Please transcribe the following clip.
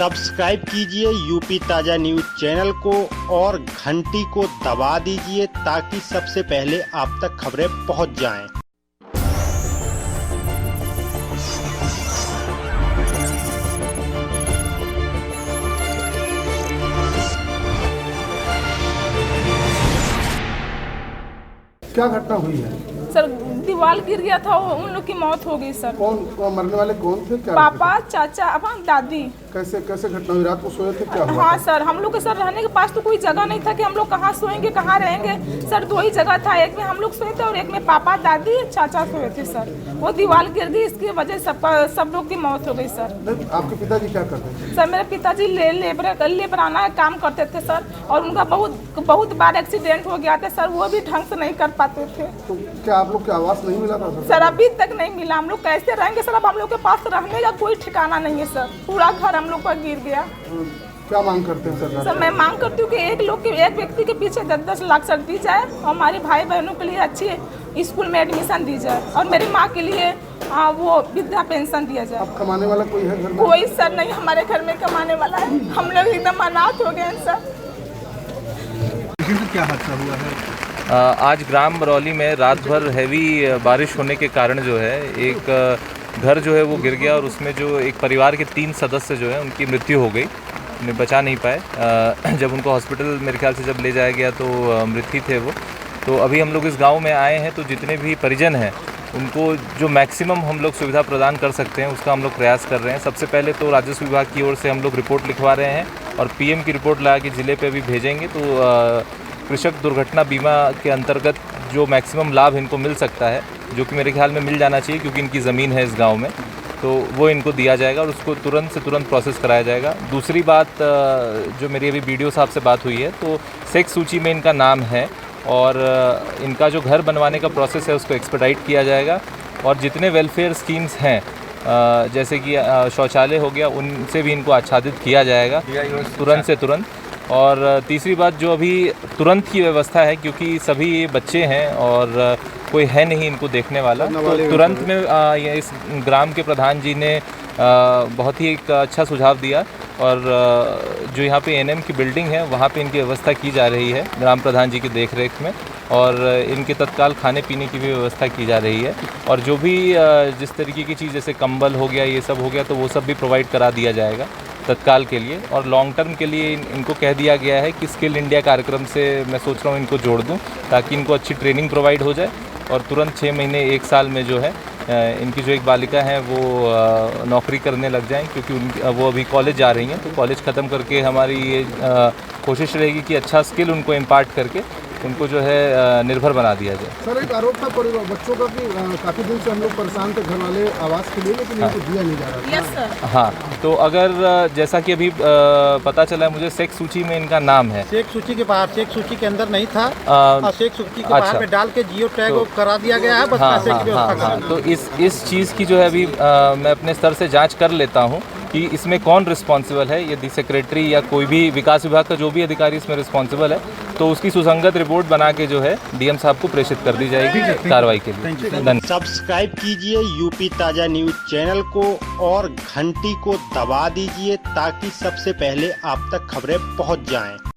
Subscribe कीजिए UP ताजा news channel को और घंटी को दबा दीजिए ताकि सबसे पहले आप तक खबरें पहुंच जाएं। क्या घटना हुई है सर? दीवार गिर गया था, उन लोग की मौत हो गई सर। कौन मरने वाले कौन थे? क्या पापा, चाचा, अब दादी। कैसे घटना हुई? रात को सोए थे? क्या हुआ? हाँ सर, हम लोग के सर रहने के पास तो कोई जगह नहीं था कि हम लोग कहाँ सोएंगे, कहाँ रहेंगे सर। दो ही जगह था, एक में हम लोग सोए थे और एक में पापा, दादी, चाचा सोए थे सर। वो दीवार गिर गई, इसकी वजह से सब लोग की मौत हो गई सर। आपके पिताजी क्या करते थे? सर मेरे पिताजी लेबराना काम करते थे सर, और उनका बहुत बार एक्सीडेंट हो गया था सर। वो भी ढंग से नहीं कर पाते थे। तो क्या आप लोग को आवास नहीं मिला था सर? अभी तक नहीं मिला। हम लोग कैसे रहेंगे सर? अब हम लोग के पास रहने का कोई ठिकाना नहीं है सर। पूरा घर हम लोग का गिर गया। क्या मांग करते हैं सरकार? सर मैं मांग करती हूँ कि एक व्यक्ति के पीछे 10-10 लाख सर दी जाए और हमारे भाई बहनों के लिए अच्छी स्कूल में एडमिशन दी जाए और मेरी माँ के लिए वो वृद्धा पेंशन दिया जाए। अब कमाने वाला कोई है घर में? कोई सर नहीं हमारे घर में कमाने वाला है। हम लोग एकदम अनाथ हो गए हैं सर। क्या हादसा हुआ है? आज ग्राम बरौली में रात भर हैवी बारिश होने के कारण जो है एक घर जो है वो गिर गया और उसमें जो एक परिवार के 3 सदस्य जो है उनकी मृत्यु हो गई। उन्हें बचा नहीं पाए। जब उनको हॉस्पिटल मेरे ख्याल से जब ले जाया गया तो मृत थे वो। तो अभी हम लोग इस गांव में आए हैं, तो जितने भी परिजन हैं उनको जो मैक्सिमम हम लोग सुविधा प्रदान कर सकते हैं उसका हम लोग प्रयास कर रहे हैं। सबसे पहले तो राजस्व विभाग की ओर से हम लोग रिपोर्ट लिखवा रहे हैं और पीएम की रिपोर्ट ला के ज़िले पे अभी भेजेंगे। तो कृषक दुर्घटना बीमा के अंतर्गत जो मैक्सिमम लाभ इनको मिल सकता है, जो कि मेरे ख्याल में मिल जाना चाहिए क्योंकि इनकी ज़मीन है इस गांव में, तो वो इनको दिया जाएगा और उसको तुरंत से तुरंत प्रोसेस कराया जाएगा। दूसरी बात, जो मेरी अभी बीडीओ साहब से बात हुई है, तो सेक्स सूची में इनका नाम है और इनका जो घर बनवाने का प्रोसेस है उसको एक्सपेडाइट किया जाएगा। और जितने वेलफेयर स्कीम्स हैं जैसे कि शौचालय हो गया, उनसे भी इनको आच्छादित किया जाएगा तुरंत से तुरंत। और तीसरी बात, जो अभी तुरंत की व्यवस्था है क्योंकि सभी बच्चे हैं और कोई है नहीं इनको देखने वाला, तो तुरंत में इस ग्राम के प्रधान जी ने बहुत ही एक अच्छा सुझाव दिया और जो यहाँ पे एनएम की बिल्डिंग है वहाँ पे इनकी व्यवस्था की जा रही है ग्राम प्रधान जी की देखरेख में, और इनके तत्काल खाने पीने की भी व्यवस्था की जा रही है। और जो भी जिस तरीके की चीज़ जैसे कंबल हो गया, ये सब हो गया, तो वो सब भी प्रोवाइड करा दिया जाएगा तत्काल के लिए। और लॉन्ग टर्म के लिए इनको कह दिया गया है कि स्किल इंडिया कार्यक्रम से मैं सोच रहा हूँ इनको जोड़ दूँ ताकि इनको अच्छी ट्रेनिंग प्रोवाइड हो जाए और तुरंत 6 महीने 1 साल में जो है इनकी जो एक बालिका है वो नौकरी करने लग जाएं, क्योंकि वो अभी कॉलेज जा रही हैं। तो कॉलेज ख़त्म करके हमारी ये कोशिश रहेगी कि अच्छा स्किल उनको इम्पार्ट करके उनको जो है निर्भर बना दिया जाए। सर एक आरोप था परिवार बच्चों का कि काफ़ी दिन से हम लोग परेशान थे घर वाले आवास के लिए, लेकिन इनको दिया नहीं जा रहा। Yes sir. हाँ, तो अगर जैसा कि अभी पता चला है मुझे, सेक्स सूची में इनका नाम है। सेक्स सूची के बाहर, सेक्स सूची के अंदर नहीं था, सेक्स सूची के बाहर में डाल के जियो टैग तो, करा दिया गया है। बस पैसे की व्यवस्था हाँ, तो इस चीज़ की जो है अभी मैं अपने स्तर से जाँच कर लेता हूँ कि इसमें कौन रिस्पॉन्सिबल है। यदि सेक्रेटरी या कोई भी विकास विभाग का जो भी अधिकारी इसमें रिस्पॉन्सिबल है, तो उसकी सुसंगत रिपोर्ट बना के जो है डीएम साहब को प्रेषित कर दी जाएगी कार्रवाई के लिए। धन्यवाद। सब्सक्राइब कीजिए यूपी ताजा न्यूज चैनल को और घंटी को दबा दीजिए ताकि सबसे पहले आप तक खबरें पहुंच जाएं।